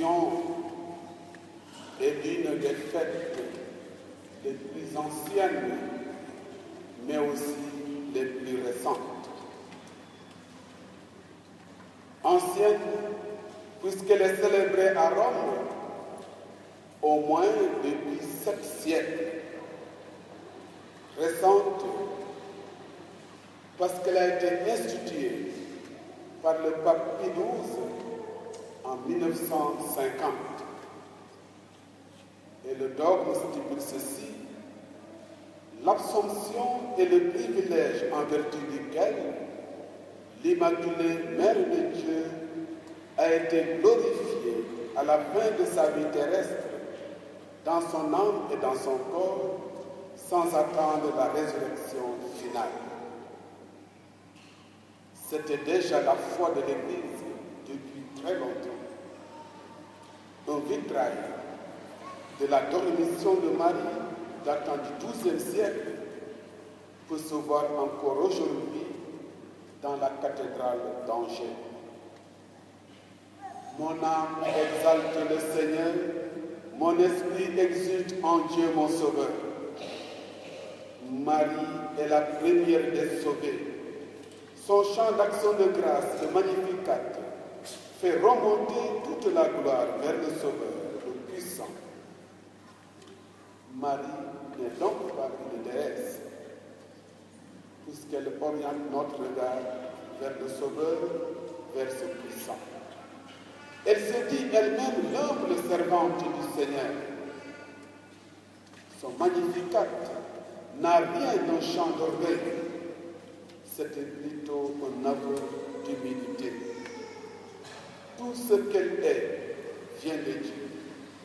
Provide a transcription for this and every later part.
l'Assomption est l'une des fêtes les plus anciennes, mais aussi les plus récentes. Ancienne, puisqu'elle est célébrée à Rome au moins depuis 7 siècles. Récente, parce qu'elle a été instituée par le pape Pie XII en 1950. Et le dogme stipule ceci: l'Assomption est le privilège en vertu duquel l'Immaculée Mère de Dieu a été glorifiée à la fin de sa vie terrestre, dans son âme et dans son corps, sans attendre la résurrection finale. C'était déjà la foi de l'Église depuis très longtemps. Un vitrail de la dormition de Marie datant du XIIe siècle peut se voir encore aujourd'hui dans la cathédrale d'Angers. Mon âme exalte le Seigneur, mon esprit exulte en Dieu mon Sauveur. Marie est la première des sauvées. Son chant d'action de grâce, le Magnificat, fait remonter toute la gloire vers le Sauveur, le puissant. Marie n'est donc pas une déesse, puisqu'elle oriente notre regard vers le Sauveur, vers ce puissant. Elle se dit elle-même l'humble servante du Seigneur. Son Magnificat n'a rien d'un chant d'orgueil, c'était plutôt un aveu d'humilité. Tout ce qu'elle est vient de Dieu,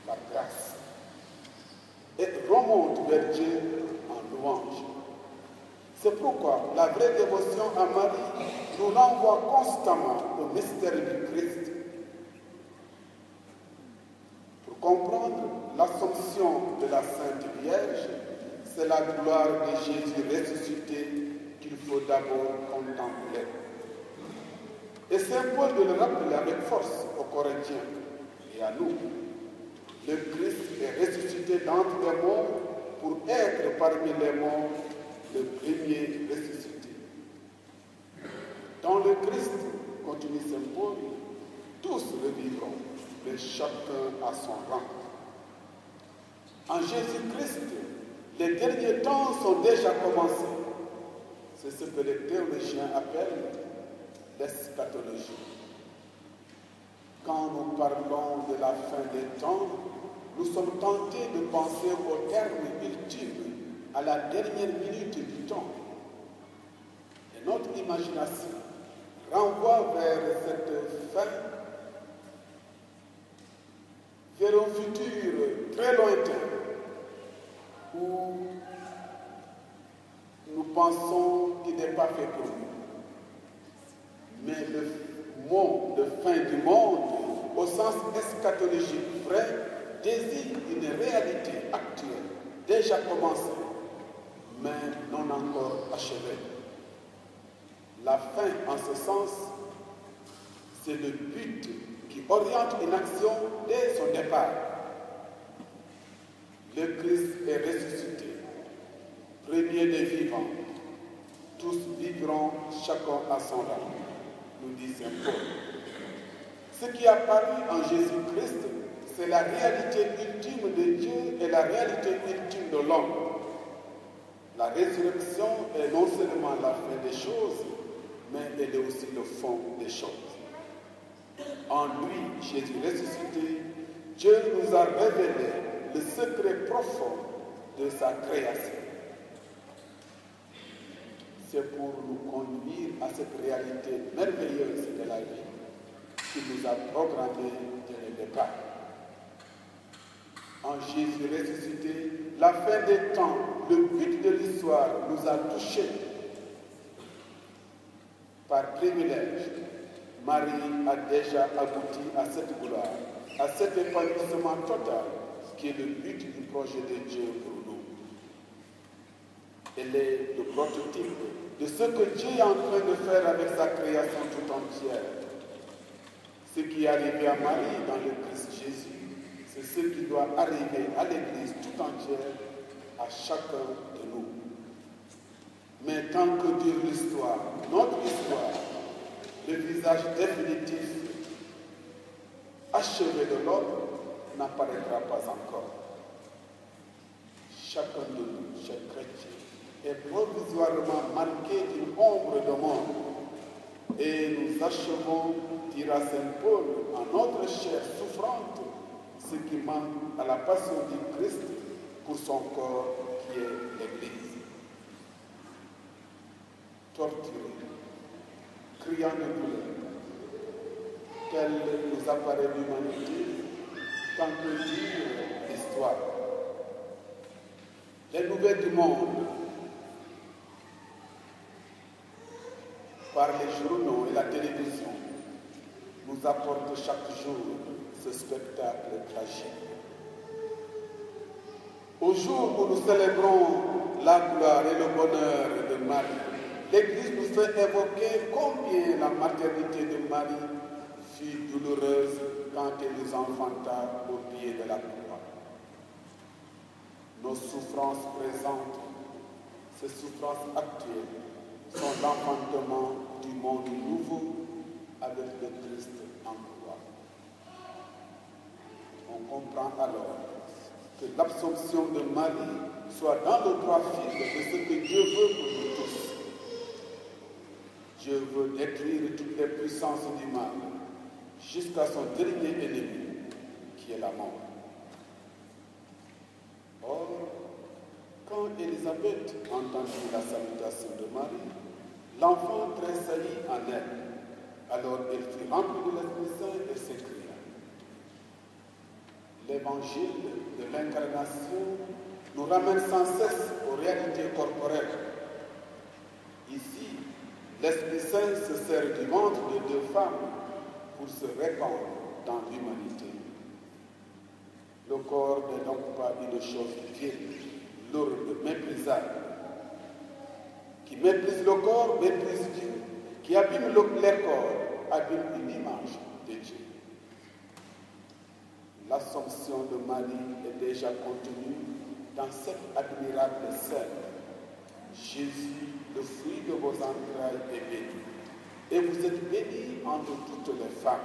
par grâce, et remonte vers Dieu en louange. C'est pourquoi la vraie dévotion à Marie nous renvoie constamment au mystère du Christ. Pour comprendre l'Assomption de la Sainte Vierge, c'est la gloire de Jésus ressuscité qu'il faut d'abord contempler. Et Saint Paul de le rappeler avec force aux Corinthiens et à nous. Le Christ est ressuscité d'entre les morts pour être parmi les morts le premier ressuscité. Dans le Christ, continue Saint Paul, tous revivront, mais chacun à son rang. En Jésus-Christ, les derniers temps sont déjà commencés. C'est ce que les théologiens appellent l'eschatologie. Quand nous parlons de la fin des temps, nous sommes tentés de penser au terme ultime, à la dernière minute du temps. Et notre imagination renvoie vers cette fin, vers un futur très lointain, où nous pensons qu'il n'est pas fait pour nous. Mais le mot de fin du monde, au sens eschatologique vrai, désigne une réalité actuelle, déjà commencée, mais non encore achevée. La fin, en ce sens, c'est le but qui oriente une action dès son départ. Le Christ est ressuscité, premier des vivants. Tous vivront chacun à son rang, nous dit Saint Paul. Ce qui apparaît en Jésus-Christ, c'est la réalité ultime de Dieu et la réalité ultime de l'homme. La résurrection est non seulement la fin des choses, mais elle est aussi le fond des choses. En lui, Jésus ressuscité, Dieu nous a révélé le secret profond de sa création. C'est pour nous conduire à cette réalité merveilleuse de la vie qu'il nous a programmé dès le départ. En Jésus ressuscité, la fin des temps, le but de l'histoire nous a touchés. Par privilège, Marie a déjà abouti à cette gloire, à cet épanouissement total qui est le but du projet de Dieu pour nous. Elle est le prototype de ce que Dieu est en train de faire avec sa création tout entière. Ce qui est arrivé à Marie dans le Christ Jésus, c'est ce qui doit arriver à l'Église tout entière, à chacun de nous. Mais tant que dure l'histoire, notre histoire, le visage définitif, achevé de l'homme, n'apparaîtra pas encore. Chacun de nous, chaque chrétien, est provisoirement marqué d'une ombre de mort. Et nous achevons, dira Saint Paul, en notre chair souffrante, ce qui manque à la passion du Christ pour son corps qui est l'Église. Torturé, criant de douleur, telle nous apparaît l'humanité, tant que dire l'histoire. Les nouvelles du monde, par les journaux et la télévision, nous apportent chaque jour ce spectacle tragique. Au jour où nous célébrons la gloire et le bonheur de Marie, l'Église nous fait évoquer combien la maternité de Marie fut douloureuse quand elle nous enfanta au pied de la croix. Nos souffrances présentes, ces souffrances actuelles, sont l'enfantement du monde nouveau avec le Christ en croix. On comprend alors que l'absorption de Marie soit dans le droit fil de ce que Dieu veut pour nous tous. Dieu veut détruire toutes les puissances du mal jusqu'à son dernier ennemi, qui est la mort. Or, quand Élisabeth entendit la salutation de Marie, l'enfant tressaillit en elle. Alors elle fut remplie de l'Esprit Saint et s'écria. L'évangile de l'incarnation nous ramène sans cesse aux réalités corporelles. Ici, l'Esprit Saint se sert du ventre de deux femmes pour se répandre dans l'humanité. Le corps n'est donc pas une chose vieille, lourde, méprisable. Qui méprise le corps, méprise Dieu. Qui abîme les corps, abîme l'image de Dieu. L'Assomption de Marie est déjà contenue dans cette admirable scène. Jésus, le fruit de vos entrailles, est béni. Et vous êtes bénie entre toutes les femmes.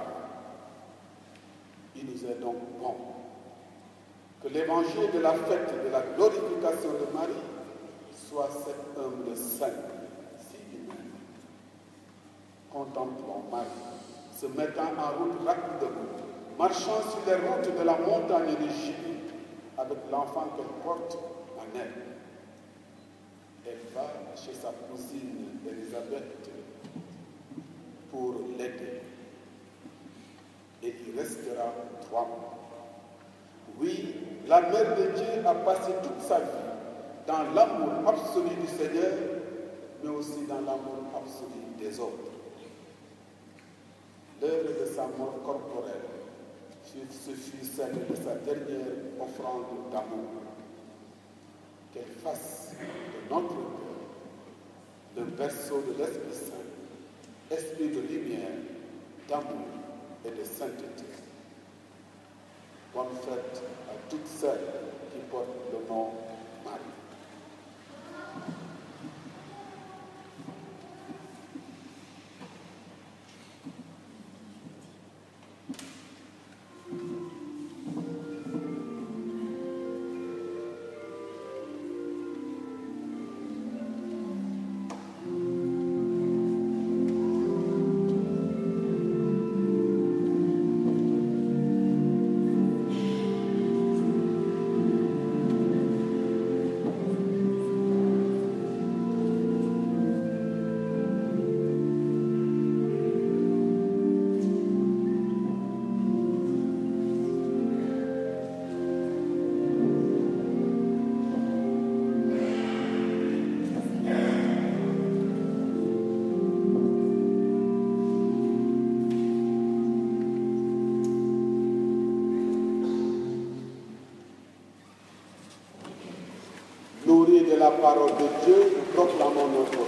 Il nous est donc bon que l'évangile de la fête de la glorification de Marie soit cette humble scène si humaine. Contemplons Marie, se mettant en route rapidement, marchant sur les routes de la montagne de Julie, avec l'enfant qu'elle porte en elle. Elle va chez sa cousine Élisabeth pour l'aider. Et il restera 3 mois. Oui, la Mère de Dieu a passé toute sa vie dans l'amour absolu du Seigneur, mais aussi dans l'amour absolu des autres. L'heure de sa mort corporelle, ce fut celle de sa dernière offrande d'amour. Qu'elle fasse de notre cœur le berceau de l'Esprit Saint, esprit de lumière, d'amour et de sainteté. Bonne fête à toutes celles qui portent le nom Marie. Nourris de la parole de Dieu, nous proclamons notre foi.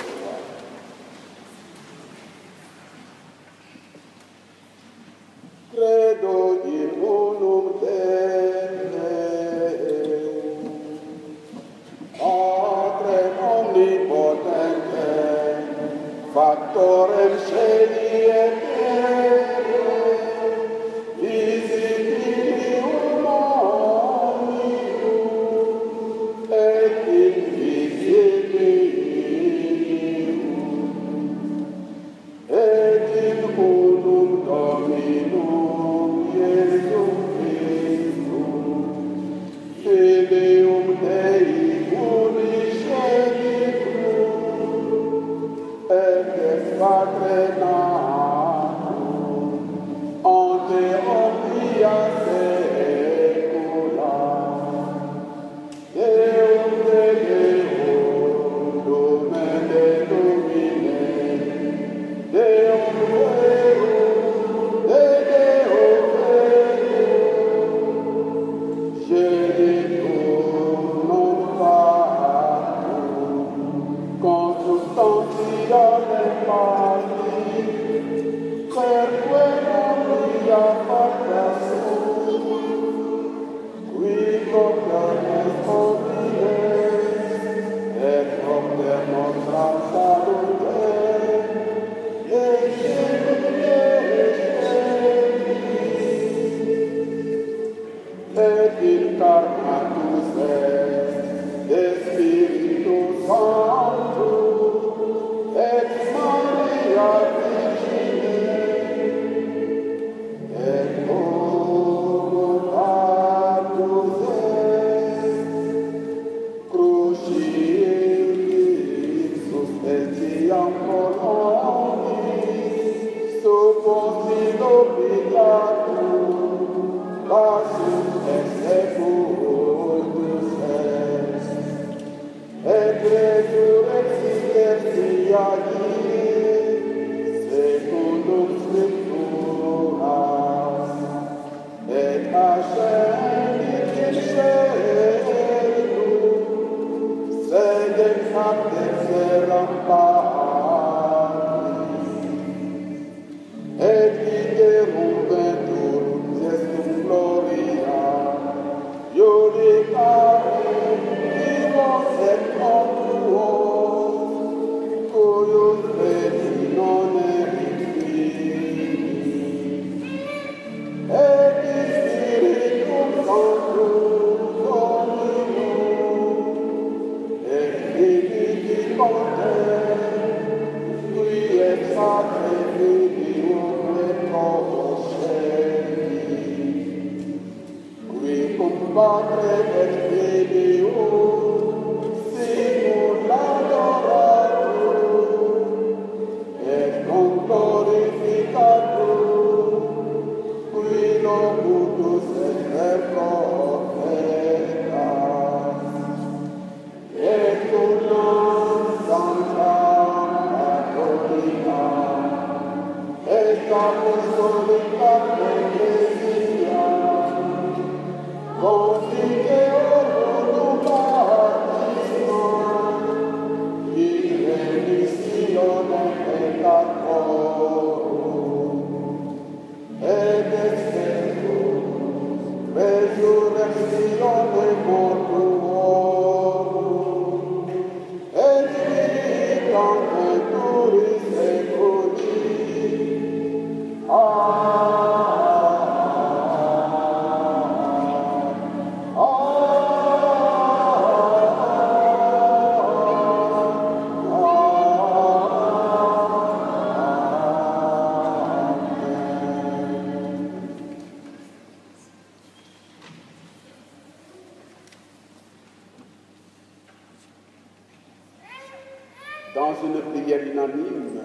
Dans une prière unanime,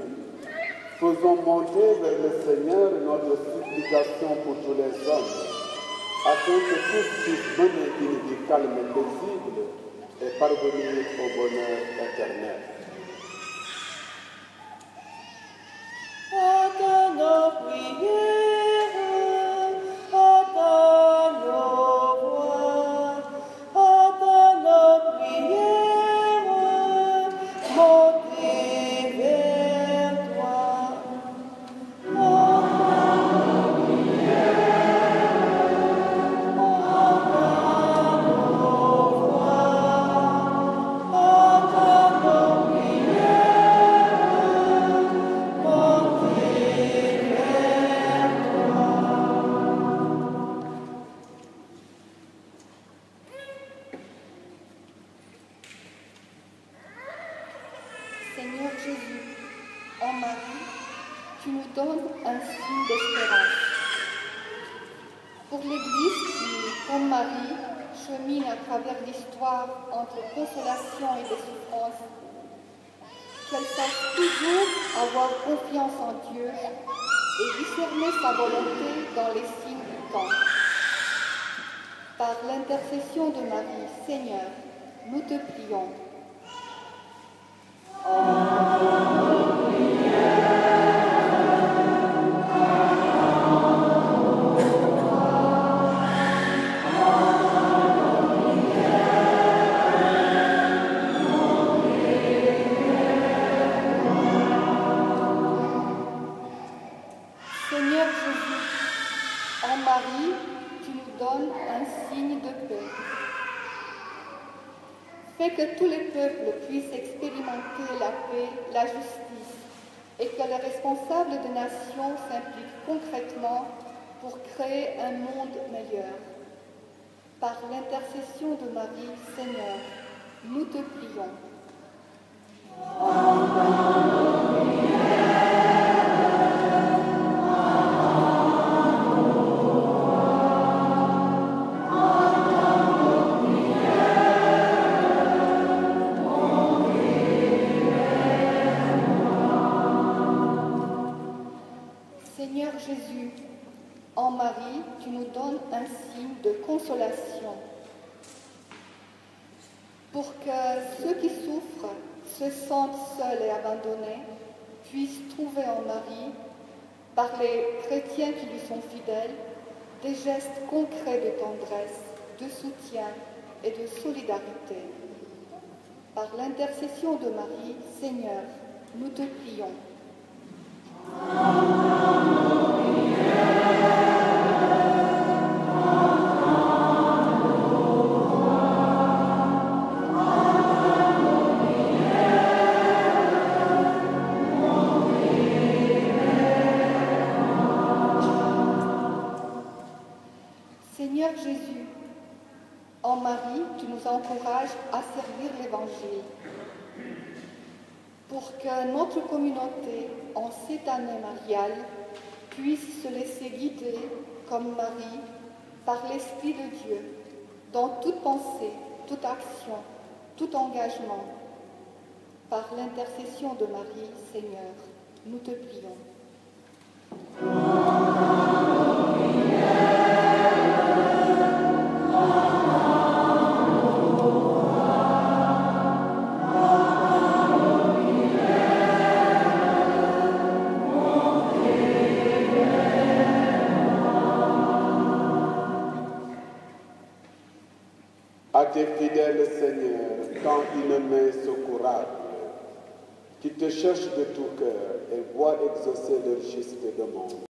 faisons monter vers le Seigneur notre supplication pour tous les hommes, afin que tous puissent mener une vie calme et paisible et parvenir au bonheur éternel. Entends nos prières, entends nos voix, entends nos prières, montez vers toi. Entends nos prières, entends nos voix, entends nos prières, montez vers toi. Seigneur Jésus, en Marie, tu nous donnes un signe d'espérance. Pour l'Église qui, comme Marie, chemine à travers l'histoire entre consolation et souffrance, qu'elle sache toujours avoir confiance en Dieu et discerner sa volonté dans les signes du temps. Par l'intercession de Marie, Seigneur, nous te prions. Seigneur Jésus, en Marie, tu nous donnes un signe de paix. Fais que tous les peuples puissent expérimenter la paix, la justice, et que les responsables des nations s'impliquent concrètement pour créer un monde meilleur. Par l'intercession de Marie, Seigneur, nous te prions. Seigneur Jésus, en Marie, tu nous donnes un signe de consolation. Pour que ceux qui souffrent, se sentent seuls et abandonnés, puissent trouver en Marie, par les chrétiens qui lui sont fidèles, des gestes concrets de tendresse, de soutien et de solidarité. Par l'intercession de Marie, Seigneur, nous te prions. Amen. Seigneur Jésus, en Marie, tu nous encourages à servir l'Évangile. Pour que notre communauté, en cette année mariale, puisse se laisser guider, comme Marie, par l'Esprit de Dieu, dans toute pensée, toute action, tout engagement. Par l'intercession de Marie, Seigneur, nous te prions. À tes fidèles, Seigneur, tends une main secourable, qui te cherchent de tout cœur et voient exaucer leur juste demande.